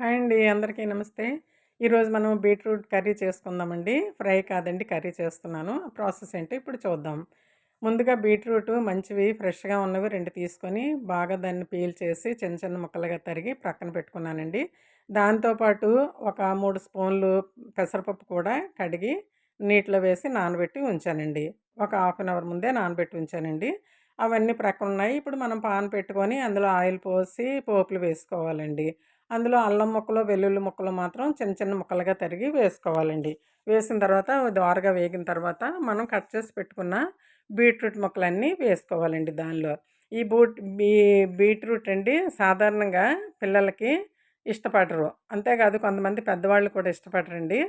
Hi అండి. అందరికీ నమస్తే. ఈరోజు మనం బీట్రూట్ కర్రీ చేసుకుందామండి. ఫ్రై కాదండి, కర్రీ చేస్తున్నాను. ప్రాసెస్ ఏంటో ఇప్పుడు చూద్దాం. ముందుగా బీట్రూటు మంచివి ఫ్రెష్‌గా ఉన్నవి 2 తీసుకొని, బాగా దాన్ని పీల్ చేసి చిన్న చిన్న ముక్కలుగా తరిగి ప్రక్కన పెట్టుకున్నానండి. దాంతో పాటు ఒక 3 స్పూన్లు పెసరపప్పు కూడా కడిగి నీటిలో వేసి నానబెట్టి ఉంచానండి. ఒక హాఫ్ అన్ అవర్ ముందే నానబెట్టి ఉంచానండి. అవన్నీ ప్రక్కనున్నాయి. ఇప్పుడు మనం పాన్ పెట్టుకొని అందులో ఆయిల్ పోసి పోపులు వేసుకోవాలండి. అందులో అల్లం ముక్కలు, వెల్లుల్లి ముక్కలు మాత్రం చిన్న చిన్న ముక్కలుగా తరిగి వేసుకోవాలండి. వేసిన తర్వాత అవి దోరగా వేగిన తర్వాత మనం కట్ చేసి పెట్టుకున్న బీట్రూట్ ముక్కలన్నీ వేసుకోవాలండి దానిలో. ఈ బూట్ బీ బీట్రూట్ అండి సాధారణంగా పిల్లలకి ఇష్టపడరు. అంతేకాదు కొంతమంది పెద్దవాళ్ళు కూడా ఇష్టపడరండి.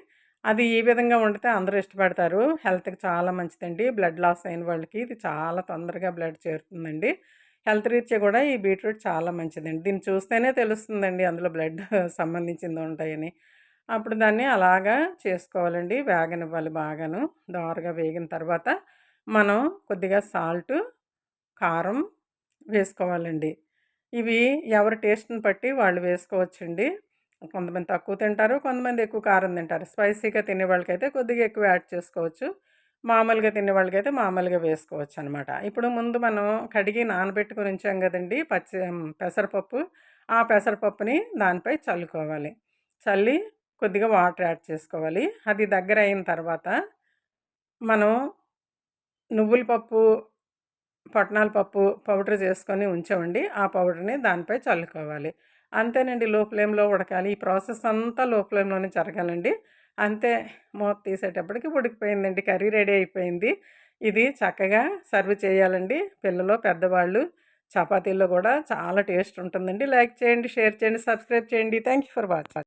అది ఈ విధంగా వండితే అందరూ ఇష్టపడతారు. హెల్త్‌కి చాలా మంచిదండి. బ్లడ్ లాస్ అయిన వాళ్ళకి ఇది చాలా తొందరగా బ్లడ్ చేరుతుందండి. హెల్త్ రీత్యా కూడా ఈ బీట్రూట్ చాలా మంచిదండి. దీన్ని చూస్తేనే తెలుస్తుందండి అందులో బ్లడ్ సంబంధించింది ఉంటాయని. అప్పుడు దాన్ని అలాగా చేసుకోవాలండి. వేగనివ్వాలి బాగాను. దోరగా వేగిన తర్వాత మనం కొద్దిగా సాల్టు, కారం వేసుకోవాలండి. ఇవి ఎవరి టేస్ట్‌ని బట్టి వాళ్ళు వేసుకోవచ్చండి. కొంతమంది తక్కువ తింటారు. కొంతమంది ఎక్కువ కారం తింటారు. స్పైసీగా తినేవాళ్ళకైతే కొద్దిగా ఎక్కువ యాడ్ చేసుకోవచ్చు. మామూలుగా తినేవాళ్ళకైతే మామూలుగా వేసుకోవచ్చనమాట. ఇప్పుడు ముందు మనం కడిగి నానబెట్టుకొని ఉంచాం గదండీ! పెసరపప్పు. ఆ పెసరపప్పుని దానిపై చల్లుకోవాలి. చల్లి కొద్దిగా వాటర్ యాడ్ చేసుకోవాలి. అది దగ్గరయిన తర్వాత మనం నువ్వుల పప్పు, పుట్నాల పప్పు పౌడర్ చేసుకొని ఉంచామండి. ఆ పౌడర్‌ని దానిపై చల్లుకోవాలి. అంతేనండి, లో ఫ్లేమ్‌లో ఉడకాలి. ఈ ప్రాసెస్ అంతా లో ఫ్లేమ్‌లోనే జరగాలండి. అంతే, మూత తీసేటప్పటికి ఉడికిపోయిందండి. కర్రీ రెడీ అయిపోయింది. ఇది చక్కగా సర్వ్ చేయాలండి. పిల్లలు, పెద్దవాళ్ళు చపాతీల్లో గూడా చాలా టేస్ట్ ఉంటుందండి. లైక్ చేయండి, షేర్ చేయండి, సబ్స్క్రైబ్ చేయండి. Thank you for watching.